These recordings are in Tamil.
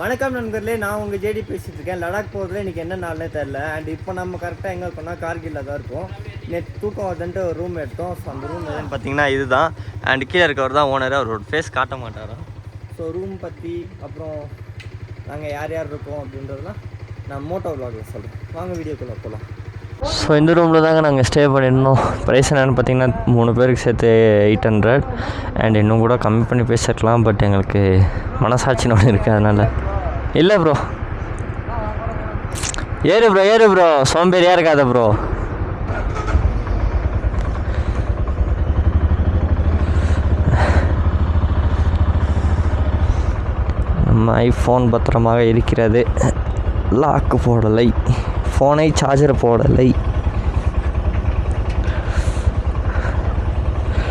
வணக்கம் நண்பர்களே, நான் உங்கள் ஜேடி பேசிகிட்டு இருக்கேன். லடாக் போகிறதுல இன்றைக்கி என்ன நாள்னே தெரில. அண்ட் இப்போ நம்ம கரெக்டாக எங்கே இருக்கோம்னா கார்கில்ல தான் இருக்கும். நேற்று தூக்கம் வந்துட்டு ஒரு ரூம் எடுத்தோம். ஸோ அந்த ரூம் எதுன்னு பார்த்தீங்கன்னா இதுதான். அண்ட் கீழே இருக்கவர் தான் ஓனர். அவரோட ஃபேஸ் காட்ட மாட்டாரா. ஸோ ரூம் பற்றி அப்புறம் நாங்கள் யார் யார் இருக்கோம் அப்படின்றதுலாம் நான் மோட்டோ விலாகில் சொல்கிறேன். வாங்க வீடியோக்குள்ளே போகலாம். ஸோ இந்த ரூமில் தாங்க நாங்கள் ஸ்டே பண்ணியிருந்தோம். ப்ரைஸ் என்னென்னு பார்த்தீங்கன்னா 3 பேருக்கு சேர்த்து 800. அண்ட் இன்னும் கூட கம்மி பண்ணி பேசிருக்கலாம். பட் எங்களுக்கு மனசாட்சின்னு ஒன்று இருக்குது, அதனால் இல்லை ப்ரோ. ஏறு ப்ரோ சோம்பேறியாக இருக்காத ப்ரோ. நம்ம ஐஃபோன் பத்திரமாக இருக்கிறது. லாக்கு போடலை, ஃபோனை சார்ஜர் போடலை.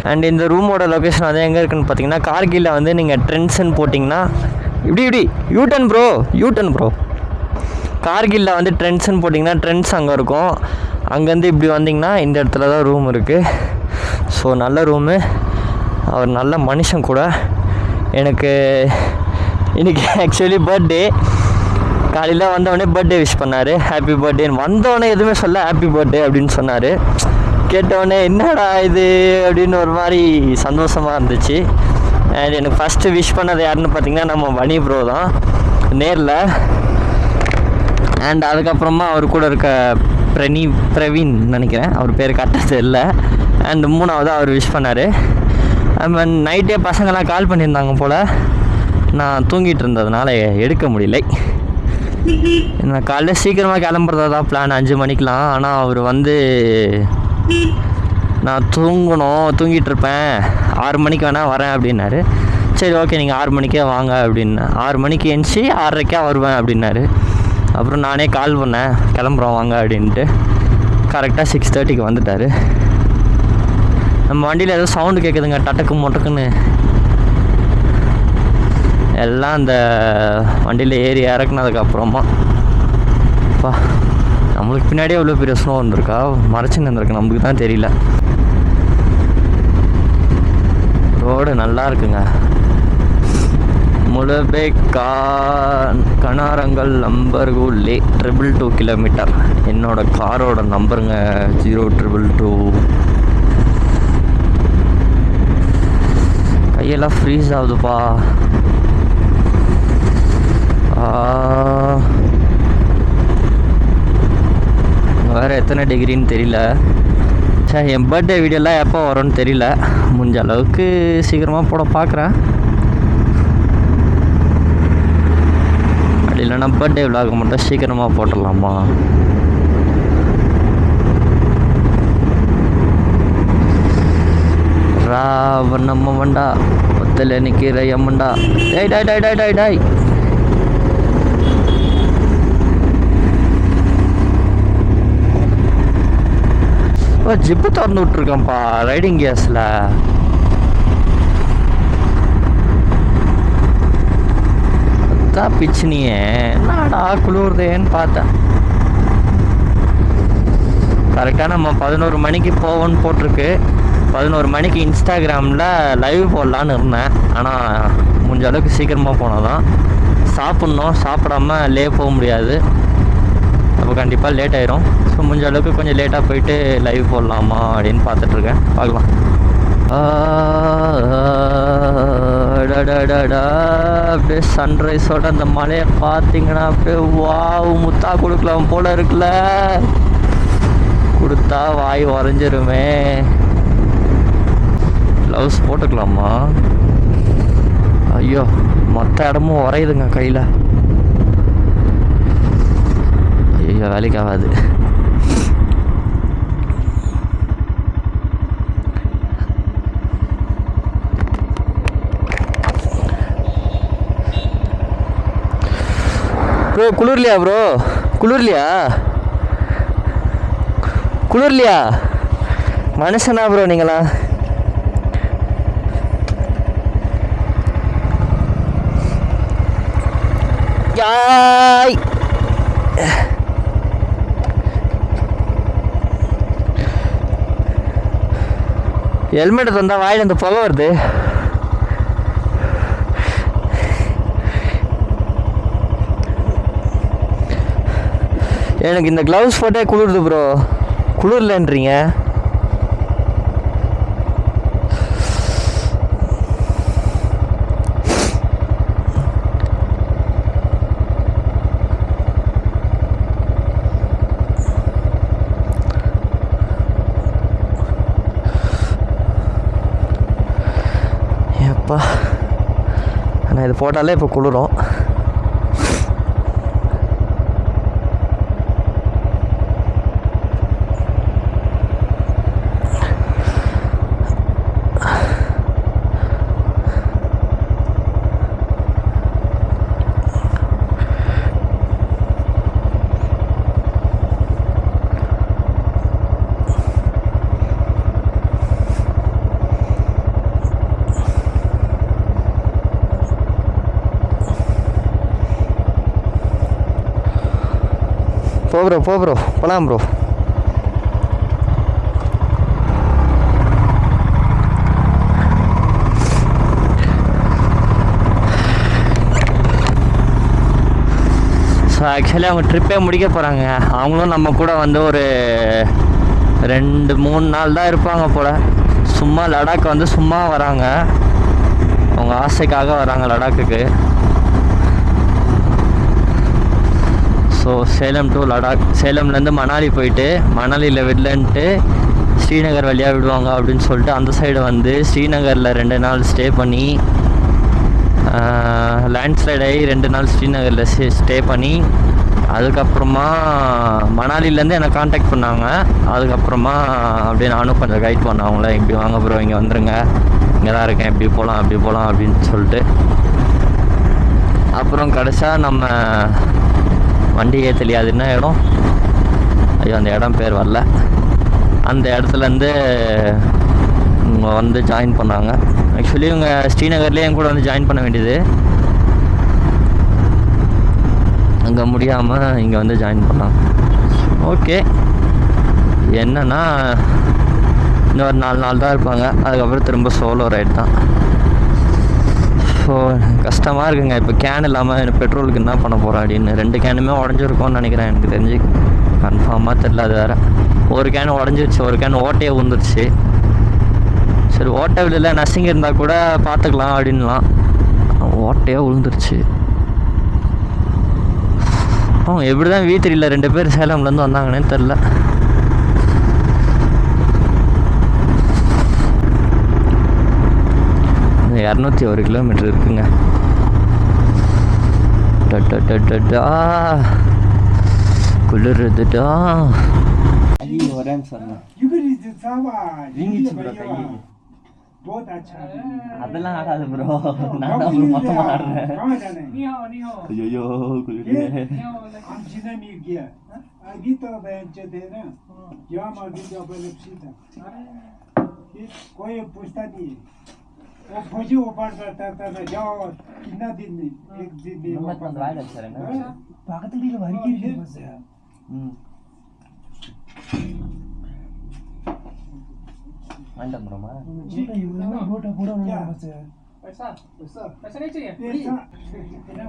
அண்ட் இந்த ரூமோட லொக்கேஷன் வந்து எங்கே இருக்குதுன்னு பார்த்தீங்கன்னா கார்கில்ல வந்து நீங்கள் ட்ரெண்ட்ஸ்ன்னு போட்டிங்கன்னா இப்படி யூட்டன் ப்ரோ கார்கில்ல வந்து ட்ரெண்ட்ஸ்ன்னு போட்டிங்கன்னா ட்ரெண்ட்ஸ் அங்கே இருக்கும். அங்கேருந்து இப்படி வந்திங்கன்னா இந்த இடத்துல தான் ரூம் இருக்குது. ஸோ நல்ல ரூமு, அவர் நல்ல மனுஷன் கூட. எனக்கு இன்றைக்கி ஆக்சுவலி பர்த்டே. காலையில் வந்தவொடனே பர்த்டே விஷ் பண்ணார். ஹாப்பி பர்த்டேன்னு வந்தவொடனே எதுவுமே சொல்ல ஹாப்பி பர்த்டே அப்படின்னு சொன்னார். கேட்டவுடனே என்னடா இது அப்படின்னு ஒரு மாதிரி சந்தோஷமாக இருந்துச்சு. அண்ட் எனக்கு ஃபஸ்ட்டு விஷ் பண்ணது யாருன்னு பார்த்தீங்கன்னா நம்ம வனி ப்ரோ தான் நேரில். அண்ட் அதுக்கப்புறமா அவர் கூட இருக்க பிரவீன் நினைக்கிறேன், அவர் பேர் கரெக்டாக தெரியல. அண்ட் 3வது அவர் விஷ் பண்ணார். நைட்டே பசங்கள்லாம் கால் பண்ணியிருந்தாங்க போல். நான் தூங்கிட்டு இருந்ததுனால எடுக்க முடியலை. நான் காலைல சீக்கிரமாக கிளம்புறதா தான் பிளான், 5 மணிக்கெலாம். ஆனால் அவர் வந்து நான் தூங்கிட்டு இருப்பேன், 6 மணிக்கு வேணால் வரேன் அப்படின்னாரு. சரி ஓகே நீங்கள் 6 மணிக்கே வாங்க அப்படின்னு. 6 மணிக்கு எழுந்துச்சி 6:30 வருவேன் அப்படின்னாரு. அப்புறம் நானே கால் பண்ணேன், கிளம்புறோம் வாங்க அப்படின்ட்டு. கரெக்டாக 6:30க்கு வந்துட்டார். நம்ம வண்டியில் ஏதோ சவுண்டு கேட்குதுங்க, டட்டக்கு மொட்டக்குன்னு. எல்லாம் அந்த வண்டியில் ஏறி இறக்குனதுக்கப்புறமா அப்பா நம்மளுக்கு பின்னாடியே எவ்வளோ பெரிய ஸ்னோ வந்திருக்கா, மறைச்சின்னு இருந்திருக்கு, நம்மளுக்கு தான் தெரியல. ரோடு நல்லா இருக்குங்க. முழபே கனாரங்கள் நம்பர்களே 222 கிலோமீட்டர். என்னோட காரோட நம்பருங்க 0222. கையெல்லாம் ஃப்ரீஸ் ஆகுதுப்பா. வேறு எத்தனை டிகிரின்னு தெரியல. சார் என் பர்த்டே வீடியோலாம் எப்போ வரும்னு தெரியல. முடிஞ்ச அளவுக்கு சீக்கிரமாக போட பார்க்குறேன். அப்படி இல்லைன்னா பர்த்டே விலாக் மட்டும் சீக்கிரமாக போட்டுடலாமா. நம்ம வண்டா ஒத்தல நிற்கிற எம்மண்டா. டை டை டை டை டை டை ஜிப்பு திறந்து விட்ருக்கேன்ப்பா ரைடிங் கேஸில். அதான் பிச்சுனியே என்னடா குளிர்தேன்னு பார்த்தேன். கரெக்டாக நம்ம 11 மணிக்கு போவோன்னு போட்டிருக்கு. 11 மணிக்கு இன்ஸ்டாகிராமில் லைவ் போடலான்னு இருந்தேன். ஆனால் முடிஞ்ச அளவுக்கு சீக்கிரமாக போனால் தான் சாப்பிட்ணும். சாப்பிடாம போக முடியாது, அப்போ கண்டிப்பாக லேட் ஆயிரும். ஸோ முடிஞ்ச அளவுக்கு கொஞ்சம் லேட்டாக போயிட்டு லைவ் போடலாமா அப்படின்னு பார்த்துட்ருக்கேன், பார்க்கலாம். அப்படியே சன்ரைஸோட அந்த மலையை பார்த்தீங்கன்னா அப்படியே வாவ் முத்தா கொடுக்கலாம் போல இருக்குல்ல. கொடுத்தா வாய் உறைஞ்சிருமே. க்ளவுஸ் போட்டுக்கலாமா? ஐயோ மொத்த இடமும் உறையுதுங்க கையில். ஐயோ வேலைக்கு ஆகாது. ப்ரோ குளிர்லையா மனுஷனா ப்ரோ நீங்களா? யாய் ஹெல்மெட்டை தந்தால் வாயில் அந்த புகை வருது. எனக்கு இந்த க்ளவுஸ் போட்டே குளிருது ப்ரோ. குளிர்லன்றீங்க. எப்பா ஆனால் இது போட்டாலே இப்போ குளிரும். போ ப்ரோ போகலாம் ப்ரோ. ஸோ ஆக்சுவலி அவங்க ட்ரிப்பே முடிக்க போகிறாங்க. அவங்களும் நம்ம கூட வந்து ஒரு 2-3 நாள் தான் இருப்பாங்க போல். சும்மா லடாக் வந்து சும்மா வராங்க. அவங்க ஆசைக்காக வராங்க லடாக்குக்கு. ஸோ சேலம் டு லடாக், சேலம்லேருந்து மணாலி போயிட்டு மணாலியில் விடலன்ட்டு ஸ்ரீநகர் வழியாக விடுவாங்க அப்படின்னு சொல்லிட்டு அந்த சைடு வந்து ஸ்ரீநகரில் 2 நாள் ஸ்டே பண்ணி லேண்ட்ஸ்லைட் ஆகி 2 நாள் ஸ்ரீநகரில் ஸ்டே பண்ணி அதுக்கப்புறமா மணாலிலேருந்து என்னை காண்டாக்ட் பண்ணாங்க. அதுக்கப்புறமா அப்படியே நானும் கொஞ்சம் கைட் பண்ணேன் அவங்கள, இப்படி வாங்க ப்ரோ இங்கே வந்துருங்க, இங்கே தான் இருக்கேன், இப்படி போகலாம் அப்படி போகலாம் அப்படின்னு சொல்லிட்டு. அப்புறம் கடைசியாக நம்ம வண்டியே தெரியாது என்ன இடம், ஐயோ அந்த இடம் பேர் வரல, அந்த இடத்துலேருந்து இவங்க வந்து ஜாயின் பண்ணாங்க. ஆக்சுவலி இவங்க ஸ்ரீநகர்லேயே என் கூட வந்து ஜாயின் பண்ண வேண்டியது, அங்கே முடியாமல் இங்கே வந்து ஜாயின் பண்ணாங்க. ஓகே, என்னன்னா இன்னொரு 4 நாள் தான் இருப்பாங்க. அதுக்கப்புறம் திரும்ப சோலோ ரைட் தான். ஸோ கஷ்டமாக இருக்குங்க. இப்போ கேன் இல்லாமல் பெட்ரோலுக்கு என்ன பண்ண போகிறோம் அப்படின்னு. 2 கேனுமே உடஞ்சிருக்கோன்னு நினைக்கிறேன், எனக்கு தெரிஞ்சு. கன்ஃபார்மாக தெரில, அது வேறு. ஒரு கேன் உடஞ்சிருச்சு, ஒரு கேன் ஓட்டையே விழுந்துருச்சு. சரி ஓட்டை விழல, நசிங்க இருந்தால் கூட பார்த்துக்கலாம் அப்படின்லாம். ஓட்டையாக விழுந்துருச்சு. எப்படி தான் V3யில் 2 பேர் சேலம்லேருந்து வந்தாங்கன்னே தெரில. இந்த 201 கிலோமீட்டர் இருக்குங்க. குளிருதுடா. அதெல்லாம் ஆடாது ப்ரோ, நான் மொத்தமா ஆடுறேன். ஐயோ वो फौजी ऊपर करता था जाओ कितना दिन में एक दिन में मत बंद वाइड अच्छा है ना पागल दी भारी की बस है मंडम रोमा जी रोटा पूरा बस है पैसा पैसा पैसा नहीं चाहिए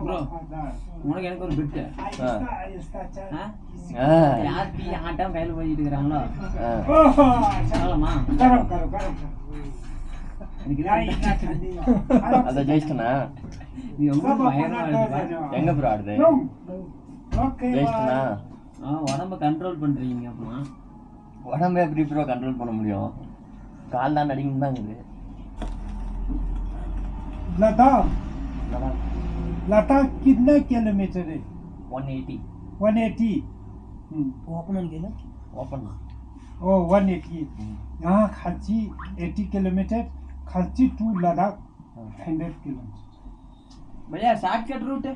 ब्रो உனக்கு எனக்கு ஒரு பிட் यार भी ஆட்டம் கையில போயிட்டு இருக்காங்களோ சொல்லலாமா கரம் கரம் கரம் அந்த ஜெயிஸ்டனா நீ ரொம்ப பயமா இருக்கு. எங்க ப்ரோ ஆடுது ஜெயிஸ்டனா? உடம்ப கண்ட்ரோல் பண்றீங்க. அப்பமா உடம்பை எப்படி ப்ரோ கண்ட்ரோல் பண்ண முடியும்? கால் தான் நடிக்கணும் தான் இருக்குது. लता कितना किलोमीटर है? 180 ओपन गेला ओपन ओ 180 यहाँ खाची 80 किलोमीटर खाची टू लद्दाख 100 किलोमीटर भैया शॉर्टकट रूट है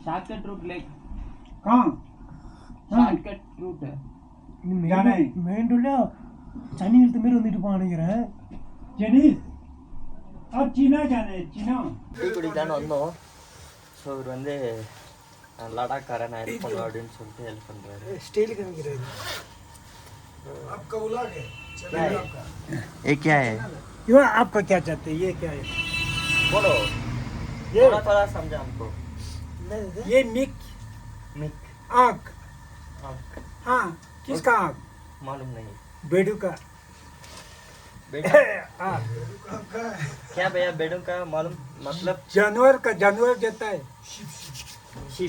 शॉर्टकट रूट ले कहाँ शॉर्टकट रूट है जाना है मेन रोड சென்னையில் தமிழ் வந்துட்டு போனிக்கிறேன். चीनी और चीना जाना है चीना டீ குடிக்கலான்னு வந்தோம். ஸோ இவர் வந்து லடாக்காரன் நான் ஹெல்ப் பண்ணுவேன் அப்படின்னு சொல்லிட்டு ஹெல்ப் பண்ணுறாரு. स्टाइल करेंगे आपका उलाग है ये क्या है? ये आपका क्या चाहते हैं? ये क्या है? बोलो ये थोड़ा समझा हमको. ये मिक मिक आँख हाँ किसका आँख? मालूम नहीं बेडू का बेडू हाँ क्या भैया बेडू का मालूम मतलब जानवर का जानवर जाता है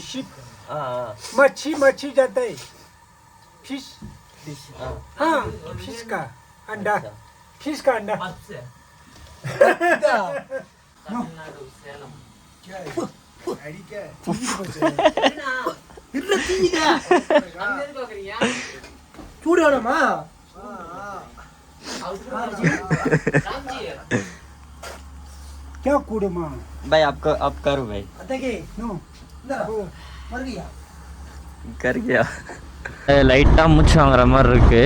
शिप हाँ मच्छी जाता है फिश फिश हाँ हाँ फिश का अंडा फिश का अंडा చూడమ్మా क्या कुड़मा भाई आपको आप करो भाई అత్తకి नो మరిగా कर गया லைட்டாக மூச்சு வாங்குற மாதிரி இருக்குது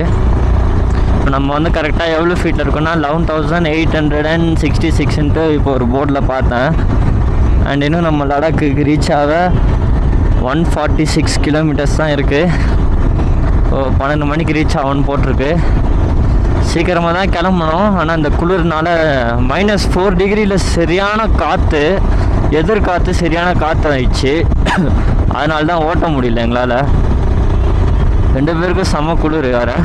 இப்போ நம்ம வந்து கரெக்டாக எவ்வளோ ஃபீட் இருக்குன்னா 11,866 இப்போ ஒரு போர்டில் பார்த்தேன். அண்ட் இன்னும் நம்ம லடாக்கு ரீச் ஆக 146 கிலோமீட்டர்ஸ் தான் இருக்குது. ஸோ 12 மணிக்கு ரீச் ஆகும்னு போட்டிருக்கு. சீக்கிரமாக தான் கிளம்பணும். ஆனால் இந்த குளிர்னால -4 டிகிரியில் சரியான காற்று, எதிர்காற்று சரியான காற்று ஆயிடுச்சு. அதனால தான் ஓட்ட முடியல எங்களால். 2 பேருக்கும் செம்ம குளிர் வேறு.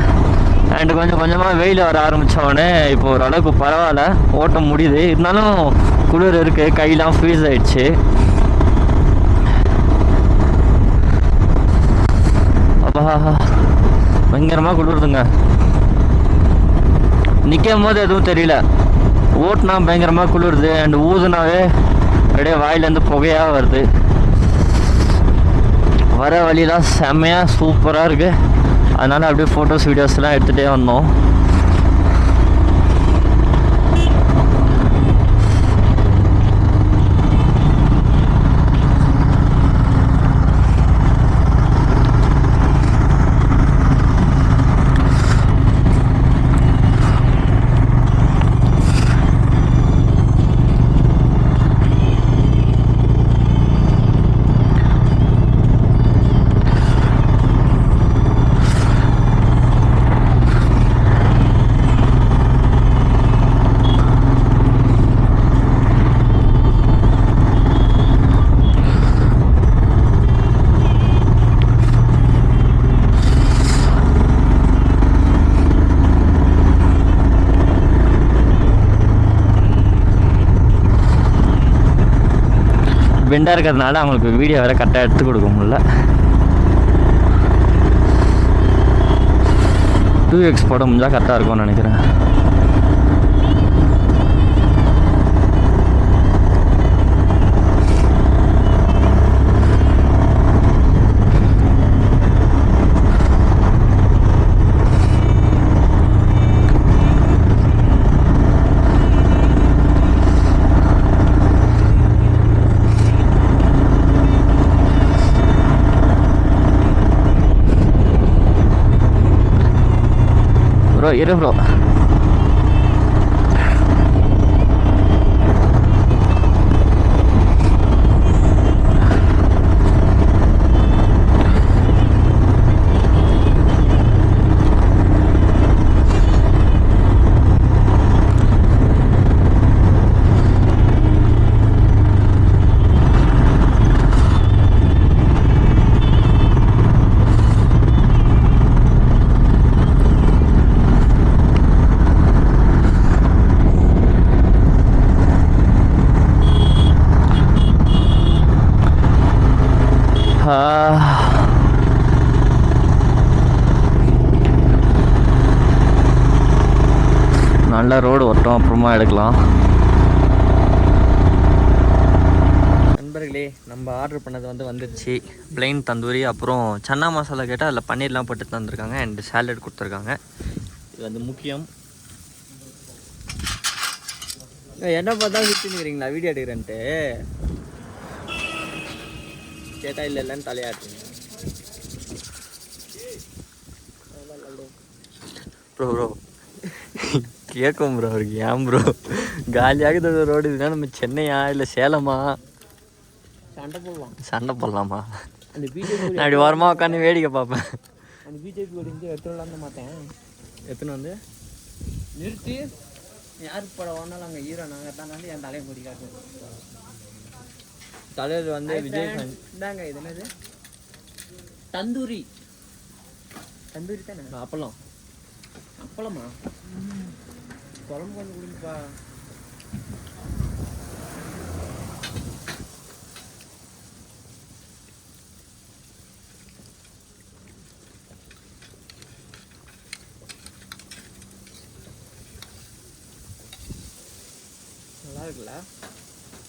அண்டு கொஞ்சம் கொஞ்சமாக வெயில் வர ஆரம்பித்தோடனே இப்போ ஓரளவுக்கு பரவாயில்ல, ஓட்ட முடியுது. இருந்தாலும் குளிர் இருக்குது, கையெல்லாம் ஃப்ரீஸ் ஆகிடுச்சு. அப்பா பயங்கரமாக குளிருதுங்க. நிற்கும் போது எதுவும் தெரியல, ஓட்டுனா பயங்கரமாக குளிருது. அண்டு ஊதுனாவே அப்படியே வாயிலேருந்து புகையாக வருது. வர வழியெலாம் செம்மையாக சூப்பராக இருக்குது. அதனால் அப்படியே ஃபோட்டோஸ் வீடியோஸ்லாம் எடுத்துகிட்டே வந்தோம். பெண்டாக இருக்கிறதுனால அவங்களுக்கு வீடியோ வேறு கரெக்டாக எடுத்து கொடுக்க முடியல. 2x போட முடிஞ்சால் கரெக்டாக இருக்கும்னு நினைக்கிறேன். ப்ரோ இரு ப்ரோ. நல்ல ரோடு ஓட்டம், அப்புறமா எடுக்கலாம். நண்பர்களே, நம்ம ஆர்டர் பண்ணது வந்துடுச்சு. பிளெயின் தந்தூரி, அப்புறம் சன்னா மசாலா கேட்டால் அதில் பன்னீர்லாம் போட்டு தந்துருக்காங்க. அண்ட் சாலட் கொடுத்துருக்காங்க. இது முக்கியம். என்ன பார்த்தா சுற்றினுக்கிறீங்களா வீடியோ எடுக்கிறேன்ட்டு கேட்டால் இல்லைன்னு தலையாட்டுங்க. ப்ரோ ப்ரோ கேட்கும் ப்ரோ அவருக்கு. ஏன் ப்ரோ காலியாகுது ரோடு? இதுனா நம்ம சென்னையா இல்லை சேலமா? சண்டை போடலாமா? அந்த பிஜேபி நான் அப்படி ஓரமாக உட்காந்து வேடிக்கை பார்ப்பேன். அந்த பிஜேபி இருந்து எடுத்துடலான்னு மாட்டேன். எத்தனை வந்து நிறுத்தி யாருக்கு படம் ஓடனாலும் அங்கே ஹீரோ நாங்கள் தான் என் தலையை பொடி காட்டு. தலைவர் வந்து விஜய் இந்தாங்க, இது என்னது? தந்தூரி தந்தூரி தானே அப்பளம் அப்பளமா குழம்பு வந்து கொடுங்கப்பா. நல்லா இருக்குல்ல?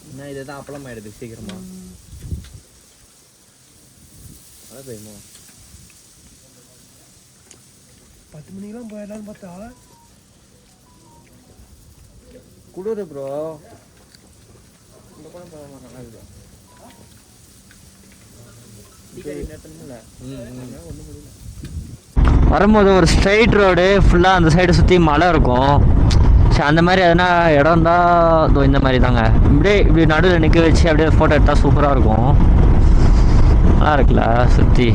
என்ன இதுதான் அப்பளம் ஆயிடுது சீக்கிரமா. மழை பெய்யுமோ? 10 மணிக்கெல்லாம் போயிடலான்னு பார்த்தா குளிரு ப்ரோ. இந்த கூட போகாம நல்லா இருக்குது. வரும்போது ஒரு ஸ்ட்ரைட் ரோடு ஃபுல்லாக அந்த சைடு சுற்றி மலை இருக்கும். சரி, அந்த மாதிரி எதனா இடம் தான் இந்த மாதிரி தாங்க. இப்படி நடுவில் நிற்க வச்சு அப்படியே ஃபோட்டோ எடுத்தால் சூப்பராக இருக்கும். நல்லா இருக்குல்ல சுற்றி.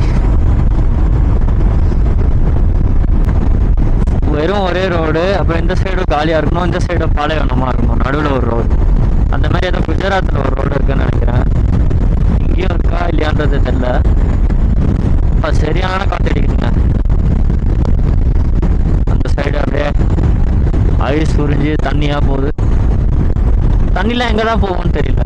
வெறும் ஒரே ரோடு. அப்புறம் இந்த சைடும் காலியாக இருக்கணும், இந்த சைடும் பாலைவனமாக இருக்கணும், நடுவில் ஒரு ரோடு. அந்த மாதிரி ஏதோ குஜராத்தில் ஒரு ரோடு இருக்குன்னு நினைக்கிறேன். இங்கேயும் இருக்கா இல்லையான்றது தெரியல. சரியான காற்று அடிக்குதுங்க. அந்த சைடு அப்படியே ஐஸ் உறிஞ்சி தண்ணியாக போகுது. தண்ணிலாம் எங்கே தான் போகும்னு தெரியல.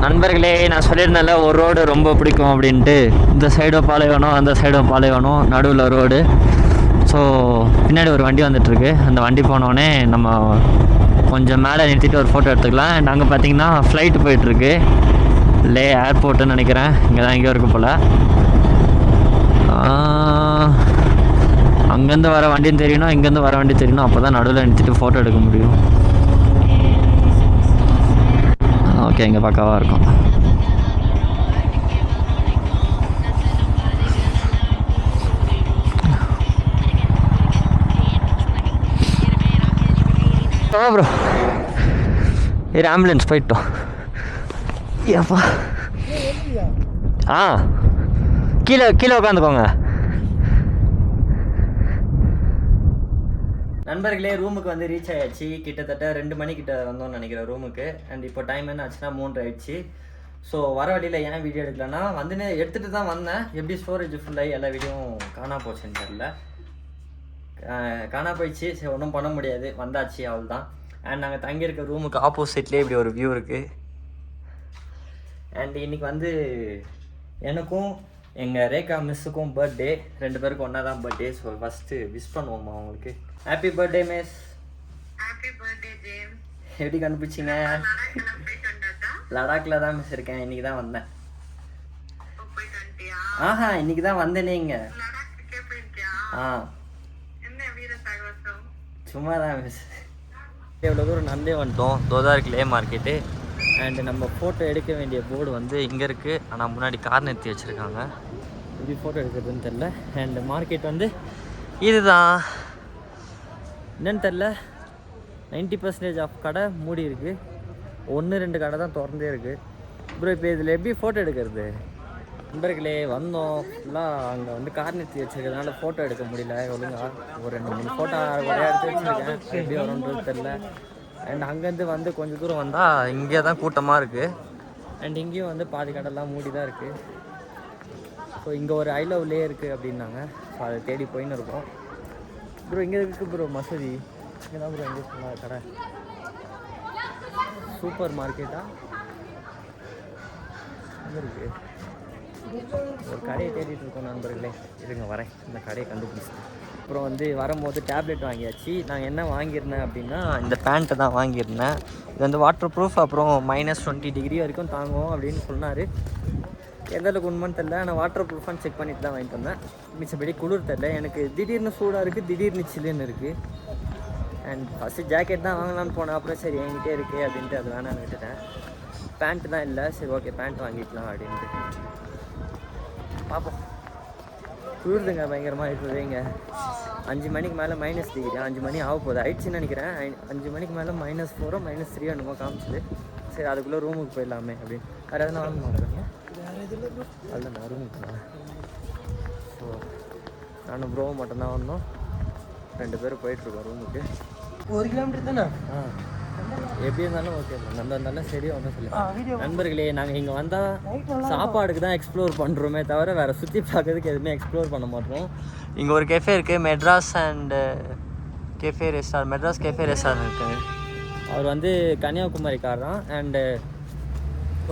நண்பர்களே, நான் சொல்லியிருந்தேன்ல ஒரு ரோடு ரொம்ப பிடிக்கும் அப்படின்ட்டு. இந்த சைடும் பாலைவனம், அந்த சைடும் பாலைவனம், நடுவில் ரோடு. ஸோ பின்னாடி ஒரு வண்டி வந்துட்டுருக்கு. அந்த வண்டி போனோடனே நம்ம கொஞ்சம் மேலே நிறுத்திட்டு ஒரு ஃபோட்டோ எடுத்துக்கலாம். அண்ட் அங்கே பார்த்தீங்கன்னா ஃப்ளைட்டு போயிட்டுருக்கு. லே ஏர்போர்ட்டுன்னு நினைக்கிறேன். இங்கே தான் எங்கேயோ இருக்கு போல். அங்கேருந்து வர வண்டின்னு தெரியணும், இங்கேருந்து வர வண்டி தெரியணும். அப்போ தான் நடுவில் நிறுத்திட்டு ஃபோட்டோ எடுக்க முடியும். ஓகே, இங்கே பக்காவாக இருக்கும். ப்ரோ இது ஆம்புலன்ஸ் போயிட்டோம். ஏப்பா கீழே கீழே உட்காந்துக்கோங்க. நண்பர்களே, ரூமுக்கு வந்து ரீச் ஆயாச்சு. கிட்டத்தட்ட 2 மணிக்கிட்ட வந்தோம்னு நினைக்கிறேன் ரூமுக்கு. அண்ட் இப்போ டைம் என்ன ஆச்சுன்னா 3 ஆயிடுச்சு. ஸோ வர வழியில் ஏன் வீடியோ எடுக்கலன்னா வந்து எடுத்துகிட்டு தான் வந்தேன். எப்படி ஸ்டோரேஜ் ஃபுல்லாகி எல்லா வீடியோவும் காணா போச்சுன்னு தெரியல. காணா போயிடுச்சு. சரி, ஒன்றும் பண்ண முடியாது. வந்தாச்சு, அவள் தான். அண்ட் நாங்கள் தங்கியிருக்க ரூமுக்கு ஆப்போசிட்லேயே இப்படி ஒரு வியூ இருக்குது. அண்ட் இன்றைக்கி வந்து எனக்கும் எங்கள் ரேகா மிஸ்ஸுக்கும் பர்த்டே. 2 பேருக்கும் ஒன்றா தான் பர்த்டே. ஸோ ஃபஸ்ட்டு விஷ் பண்ணுவோம்மா அவங்களுக்கு. Happy birthday miss. Happy birthday James. எப்படி கண்டுபிடிச்சிங்க? லடாக்கில் தான் மிஸ் இருக்கேன். இன்றைக்கி தான் வந்தேன். ஆஹா, இன்றைக்கி தான் வந்தேனே இங்கே. சும்மா தான் மிஸ். எவ்வளோ தூரம் நடந்தே வந்துட்டோம். தோதா இருக்கு லே மார்க்கெட்டு. அண்டு நம்ம ஃபோட்டோ எடுக்க வேண்டிய போர்டு வந்து இங்கே இருக்குது. ஆனால் முன்னாடி கார் நிறுத்தி வச்சுருக்காங்க. எப்படி ஃபோட்டோ எடுக்கிறதுன்னு தெரில. அண்டு மார்க்கெட் வந்து இதுதான். என்னன்னு தெரில, 90% ஆஃப் கடை மூடி இருக்குது. 1-2 கடை தான் திறந்தே இருக்குது. ப்ரோ இப்போ இதில் எப்படி ஃபோட்டோ எடுக்கிறது? நண்பர்களே, வந்தோம் ஃபுல்லாக அங்கே வந்து கார் நிறுத்தி வச்சுருக்கிறதுனால ஃபோட்டோ எடுக்க முடியல ஒழுங்கா. ஒரு 2-3 ஃபோட்டோ ஒரே எடுத்து வச்சுருக்கேன். எப்படி வரும்ன்றது தெரில. அண்ட் அங்கேருந்து வந்து கொஞ்சம் தூரம் வந்தால் இங்கே தான் கூட்டமாக இருக்குது. அண்ட் இங்கேயும் வந்து பாதி கடைலாம் மூடி தான் இருக்குது. ஸோ இங்கே ஒரு ஐ லவ் லே இருக்குது அப்படின்னாங்க. ஸோ அதை தேடி போயின்னு இருக்கோம். ப்ரோ இங்கே இருக்குது ப்ரோ மசூதி. இங்கே தான் ப்ரோ எங்கே சொன்னாங்க கடை. சூப்பர் மார்க்கெட்டா இங்கே இருக்குது. ஒரு கடையை தேடிட்டு இருக்கோம் நண்பர்களே. இருங்க வரேன், இந்த கடையை கண்டுபிடிச்சேன். அப்புறம் வந்து வரும்போது டேப்லெட் வாங்கியாச்சு. நான் என்ன வாங்கியிருந்தேன் அப்படின்னா இந்த பேண்ட்டை தான் வாங்கியிருந்தேன். இது வந்து வாட்டர் ப்ரூஃப். அப்புறம் -20 டிகிரி வரைக்கும் தாங்கும் அப்படின்னு சொன்னார். எந்த அளவுக்கு உண்மைன்னு தெரில. ஆனால் வாட்டர் ப்ரூஃபான்னு செக் பண்ணிட்டு தான் வாங்கிட்டு வந்தேன். மிச்சப்படி குளிர் தெரில. எனக்கு திடீர்னு சூடாக இருக்குது, திடீர்னு சில்லுன்னு இருக்குது. அண்ட் ஃபஸ்ட்டு ஜாக்கெட் தான் வாங்கலான்னு போனேன். அப்புறம் சரி என்கிட்டே இருக்குது அப்படின்ட்டு அது வேணான்னு விட்டுட்டேன். பேண்ட்டு தான் இல்லை. சரி ஓகே பேண்ட் வாங்கிக்கலாம் அப்படின்ட்டு பார்ப்போம். குளிர்துங்க பயங்கரமாக இருக்குது. இங்கே 5 மணிக்கு மேலே -டிகிரி. 5 மணி ஆக போகுது, ஆயிடுச்சுன்னு நினைக்கிறேன். 5 மணிக்கு மேலே -4 -3 என்னமோ காமிச்சுது. சரி அதுக்குள்ளே ரூமுக்கு போயிடலாமே அப்படின்னு. வேறு எதனா வாங்க மாட்டேங்க. அதுதான் நான் ரூமுக்கு போனேன். ஸோ நானும் ப்ரோவும் மட்டும்தான் வந்தோம். 2 பேரும் போயிட்டுருக்கோம் ரூமுக்கு. 1 கிலோமீட்டர் தானே? எப்படி இருந்தாலும் ஓகே ப்ரோ, நம்ம இருந்தாலும் சரி ஒன்றும் சொல்லி. நண்பர்களே, நாங்கள் இங்கே வந்தால் சாப்பாடுக்கு தான் எக்ஸ்ப்ளோர் பண்ணுறோமே தவிர வேறு சுற்றி பார்க்கறதுக்கு எதுவுமே எக்ஸ்ப்ளோர் பண்ண மாட்டோம். இங்கே ஒரு கெஃபே இருக்குது, மெட்ராஸ் கெஃபே ரெஸ்டாரண்ட் இருக்குது. அவர் வந்து கன்னியாகுமரிக்காரன் அண்டு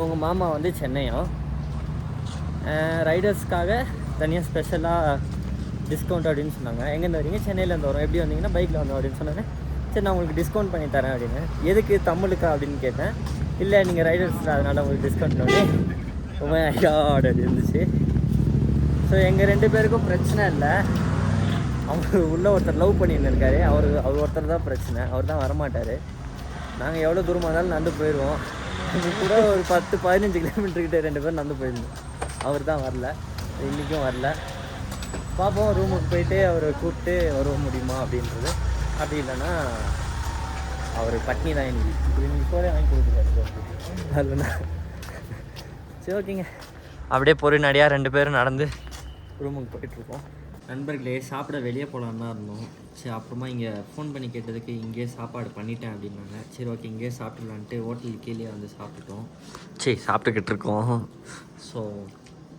உங்கள் மாமா வந்து சென்னையா. ரைடர்ஸ்க்காக தனியாக ஸ்பெஷலாக டிஸ்கவுண்ட் அப்படின்னு சொன்னாங்க. எங்கேருந்து வரீங்க? சென்னையிலேருந்து வரோம். எப்படி வந்தீங்கன்னா பைக்கில் வந்தோம் அப்படின்னு சொன்னாங்க. சரி, நான் உங்களுக்கு டிஸ்கவுண்ட் பண்ணி தரேன் அப்படின்னு. எதுக்கு, தமிழுக்கா அப்படின்னு கேட்டேன். இல்லை, நீங்கள் ரைடர்ஸ் அதனால் உங்களுக்கு டிஸ்கவுண்ட் பண்ணி அப்படி இருந்துச்சு. ஸோ எங்கள் 2 பேருக்கும் பிரச்சனை இல்லை. அவர் உள்ளே ஒருத்தர் லவ் பண்ணின்னு இருக்காரு. அவர் ஒருத்தர் தான் பிரச்சனை. அவர் தான் வரமாட்டார். நாங்கள் எவ்வளோ தூரமாக இருந்தாலும் நடந்து போயிடுவோம். இது கூட ஒரு 10-15 கிலோமீட்டர்கிட்ட 2 பேரும் நடந்து போயிருந்தோம். அவர் தான் வரல, இன்றைக்கும் வரல. பார்ப்போம், ரூமுக்கு போயிட்டு அவரை கூப்பிட்டு வர முடியுமா அப்படின்றது. அப்படி இல்லைன்னா அவர் பட்னி தான் இன்னைக்கு இப்போதே வாங்கி கொடுத்துருக்காரு வரலண்ணா. சரி, ஓகேங்க. அப்படியே பொறுநடியாக 2 பேரும் நடந்து ரூமுக்கு போயிட்டுருக்கோம். நண்பர்களே, சாப்பிட வெளியே போகலான்னு தான் இருந்தோம். சரி, அப்புறமா இங்கே ஃபோன் பண்ணி கேட்டதுக்கு இங்கேயே சாப்பாடு பண்ணிட்டேன் அப்படின்னாங்க. சரி, ஓகே, இங்கேயே சாப்பிட்லான்ட்டு ஹோட்டலுக்கு கீழே வந்து சாப்பிட்டுட்டோம். சரி, சாப்பிட்டுக்கிட்டு இருக்கோம். ஸோ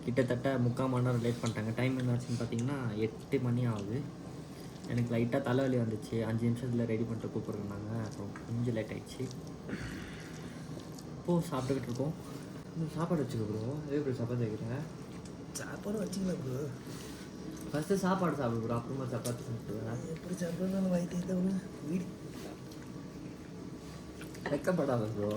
கிட்டத்தட்ட 3/4 மணி நேரம் லேட் பண்ணிட்டாங்க. டைம் என்னாச்சுன்னு பார்த்தீங்கன்னா 8 மணி ஆகுது. எனக்கு லைட்டாக தலைவலி வந்துச்சு. 5 நிமிஷத்தில் ரெடி பண்ணிட்டு கூப்பிட்றாங்க. அப்புறம் கொஞ்சம் லேட் ஆகிடுச்சு. இப்போது சாப்பிட்டுக்கிட்டு இருக்கோம். சாப்பாடு வச்சுக்க ப்ரோ. எப்படி சப்பாத்தி வைக்கிறேன்? சாப்பாடு வச்சுக்கலாம் ப்ரோ. ஃபஸ்ட்டு சாப்பாடு சாப்பிடு ப்ரோ, அப்புறமா சப்பாத்தி சாப்பிடுவேன். எப்படி சாப்பிட்றதுனால வயிற்று வீடு வெக்கப்படாத ப்ரோ.